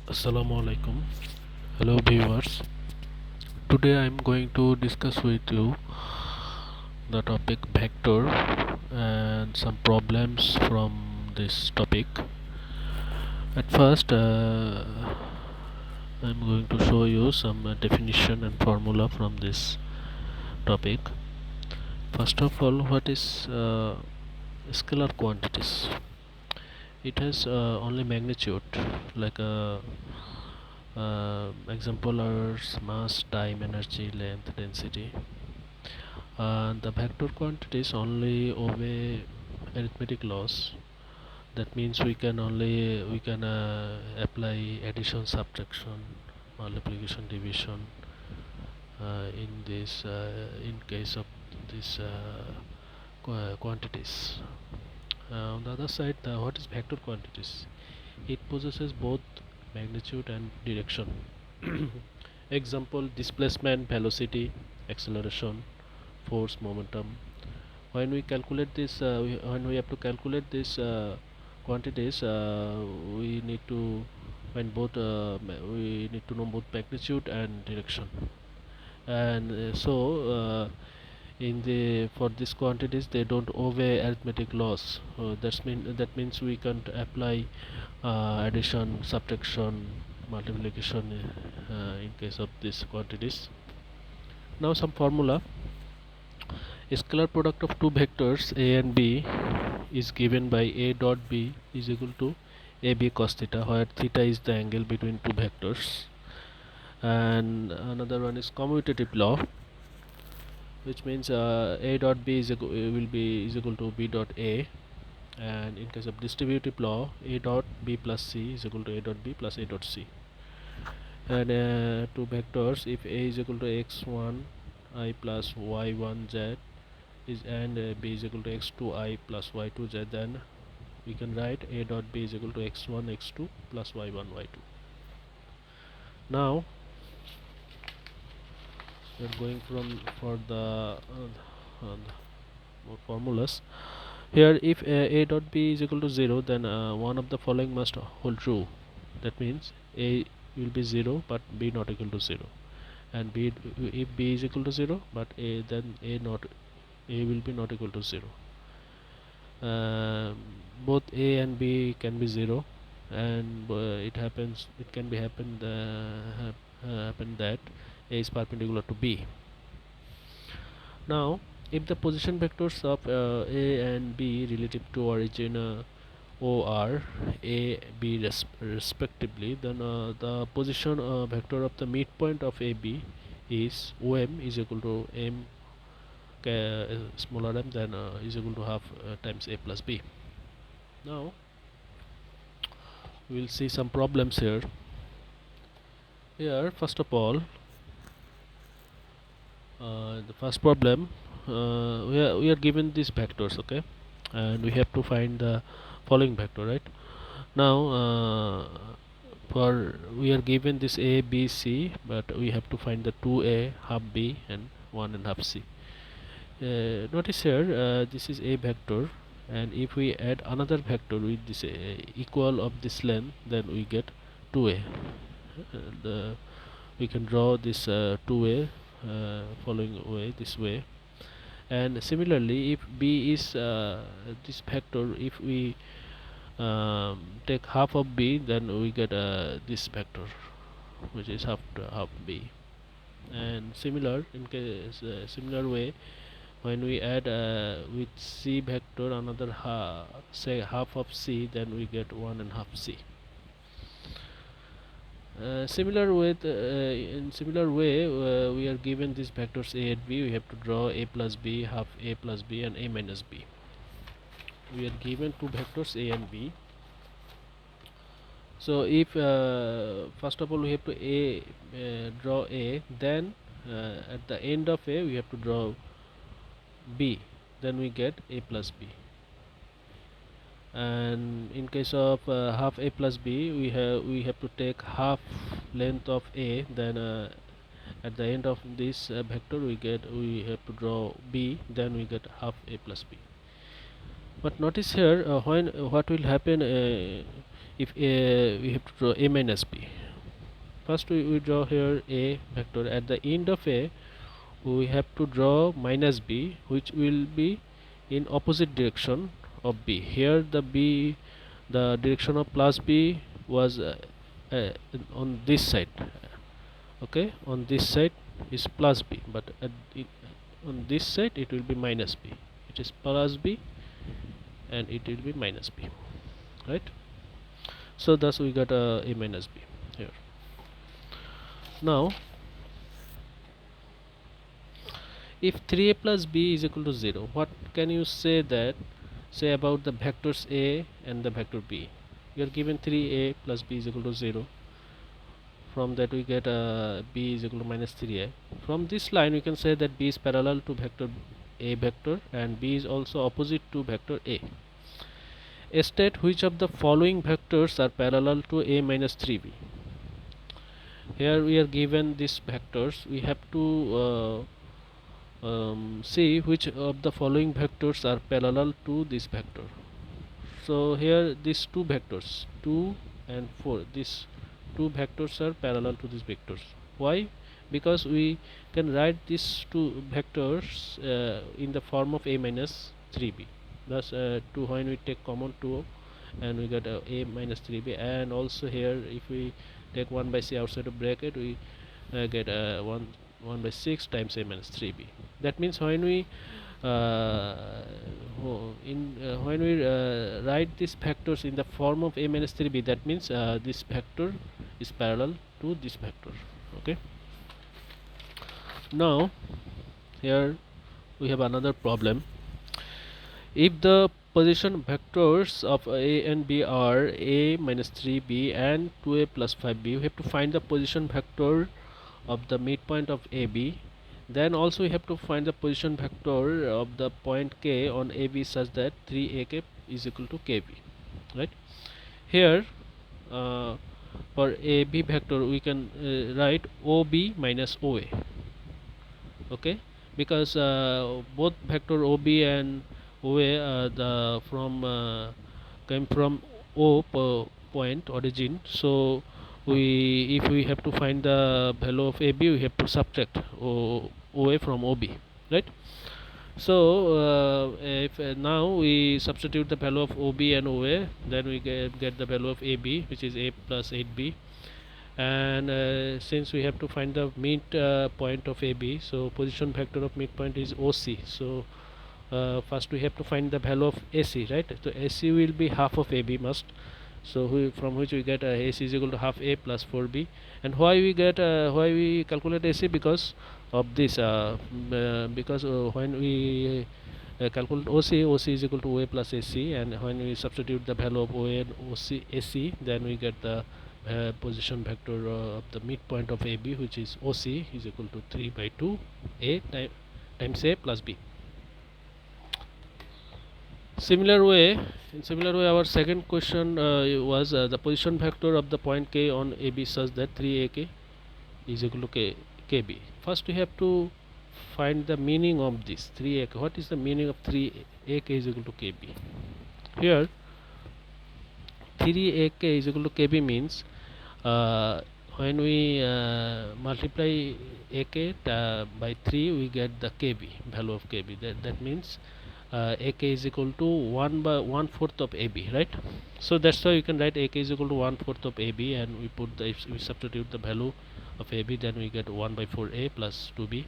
Assalamu alaikum. Hello viewers. Today I am going to discuss with you the topic vector and some problems from this topic. At first I am going to show you some definition and formula from this topic. First of all, what is scalar quantities? It has only magnitude, like example are mass, time, energy, length, density. The vector quantities only obey arithmetic laws. That means we can apply addition, subtraction, multiplication, division in this in case of these quantities. On the other side, what is vector quantities? It possesses both magnitude and direction. Example: displacement, velocity, acceleration, force, momentum. When we calculate this, when we have to calculate this quantities, we need to find both. We need to know both magnitude and direction. And in the for these quantities, they don't obey arithmetic laws. That means we can't apply addition, subtraction, multiplication in case of these quantities. Now some formula. A scalar product of two vectors a and b is given by a dot b is equal to ab cos theta, where theta is the angle between two vectors. And another one is commutative law, which means a dot b will be is equal to b dot a. And in case of distributive law, a dot b plus c is equal to a dot b plus a dot c. And two vectors, if a is equal to x1 I plus y1 z is and b is equal to x2 I plus y2 z, then we can write a dot b is equal to x1 x2 plus y1 y2. Now we are going for the more formulas. Here, if a dot b is equal to 0, then one of the following must hold true. That means a will be 0 but b not equal to 0, and b, if b is equal to 0 but a, then a will be not equal to 0. Both a and b can be 0, and it can be happen that a is perpendicular to b. Now if the position vectors of a and b relative to origin o are a b respectively, then the position vector of the midpoint of ab is om is equal to m smaller m, then is equal to half times a plus b. Now we will see some problems here. Here, first of all, the first problem, we are given these vectors, okay, and we have to find the following vector, right? Now for we are given this a b c, but we have to find the 2a, half b, and 1 and half c. Notice here, this is a vector, and if we add another vector with this equal of this length, then we get 2a. We can draw this 2a following way, this way. And similarly, if b is this vector, if we take half of b, then we get this vector, which is half b. And similar way, when we add with c vector another say half of c, then we get 1 and half c. In similar way, we are given these vectors a and b. We have to draw a plus b, half a plus b, and a minus b. We are given two vectors a and b. So if first of all we have to draw a, then at the end of a we have to draw b, then we get a plus b. And in case of half a plus b, we have to take half length of a, then at the end of this vector we have to draw b, then we get half a plus b. But notice here, when what will happen if we have to draw a minus b. First we draw here a vector. At the end of a we have to draw minus b, which will be in opposite direction of b. Here the direction of plus b was uh, on this side. Okay, on this side is plus b, but on this side it will be minus b. It is plus b and it will be minus b, right? So thus we got a minus b here. Now if 3a plus b is equal to 0, what can you say about the vectors a and the vector b? We are given 3a plus b is equal to 0. From that we get b is equal to minus 3a. From this line we can say that b is parallel to vector a vector and b is also opposite to vector a. State which of the following vectors are parallel to a minus 3b. Here we are given these vectors. We have to see which of the following vectors are parallel to this vector. So here these two vectors 2 and 4, these two vectors are parallel to these vectors. Why? Because we can write these two vectors in the form of a minus 3b. Thus 2, when we take common 2 and we get a minus 3b, and also here if we take 1 by c outside of bracket we get 1 by 6 times a minus 3b. That means when we write these vectors in the form of a minus 3b, that means this vector is parallel to this vector. Okay, now here we have another problem. If the position vectors of a and b are a minus 3b and 2a plus 5b, we have to find the position vector of the midpoint of AB. Then also we have to find the position vector of the point K on AB such that 3AK is equal to KB, right? Here for AB vector we can write OB minus OA. Okay, because both vector OB and OA came from O point origin. So if we have to find the value of AB, we have to subtract OA from OB, right? So if now we substitute the value of OB and OA, then we get the value of AB, which is A plus 8B. And since we have to find the mid point of AB, so position vector of midpoint is OC. So first we have to find the value of AC, right? So AC will be half of AB must. So from which we get AC is equal to half A plus 4B. And why we calculate AC? Because of this because when we calculate OC is equal to OA plus AC, and when we substitute the value of OA and AC, then we get the position vector of the midpoint of AB, which is OC, is equal to 3 by 2 A times A plus B. In similar way, our second question was the position vector of the point K on AB such that 3AK is equal to KB. First we have to find the meaning of this 3AK. What is the meaning of 3AK is equal to KB? Here 3AK is equal to KB means when we multiply AK by 3, we get the KB, value of KB. That means AK is equal to 1/4 of AB, right? So that's why you can write AK is equal to 1/4 of AB, and if we substitute the value of AB, then we get 1/4A plus 2B.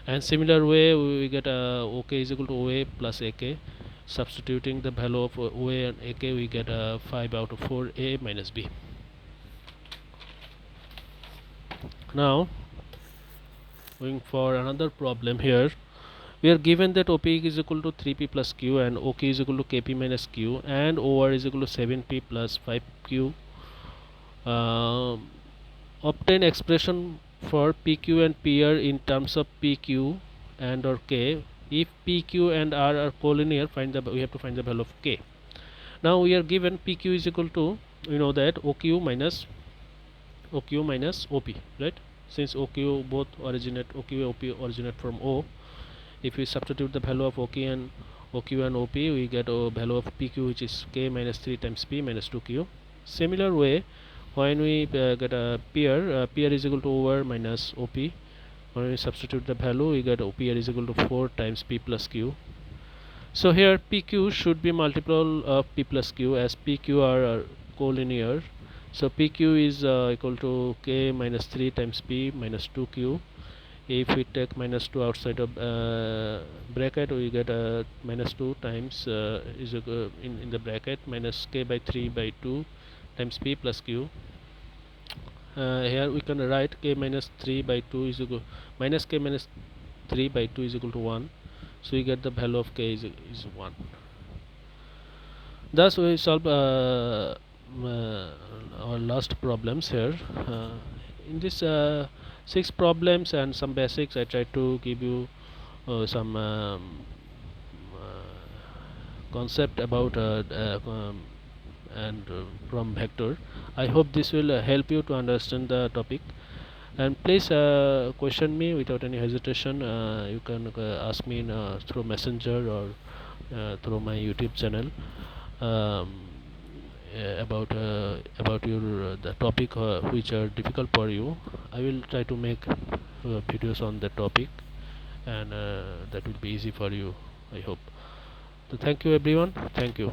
And similar way we get OK is equal to OA plus AK. Substituting the value of OA and AK, we get 5 out of 4A minus B. Now going for another problem. Here we are given that OP is equal to 3P plus Q and OK is equal to KP minus Q, and OR is equal to 7P plus 5Q. Obtain expression for PQ and PR in terms of PQ and or K. If PQ and R are collinear, we have to find the value of K. Now we are given PQ is equal to, we know that OQ minus OP, right? Since OQ OP originate from O. If we substitute the value of OQ and OP, we get a value of PQ, which is K minus 3 times P minus 2Q. Similar way, when we get a PR is equal to over minus OP. When we substitute the value, we get OPR is equal to 4 times P plus Q. So here PQ should be multiple of P plus Q, as PQ are collinear. So PQ is equal to K minus 3 times P minus 2Q. If we take minus 2 outside of bracket, we get minus 2 times in the bracket minus K by 3 by 2 times P plus Q. Here we can write K minus 3 by 2 is equal minus K minus 3 by 2 is equal to 1. So we get the value of K is 1. Thus we solve our last problems here. In this 6 problems and some basics, I try to give you some concept about from vector. I hope this will help you to understand the topic. And please question me without any hesitation. You can ask me through messenger or through my YouTube channel um, about your the topic which are difficult for you. I will try to make videos on the topic, and that will be easy for you, I hope. So thank you everyone. Thank you.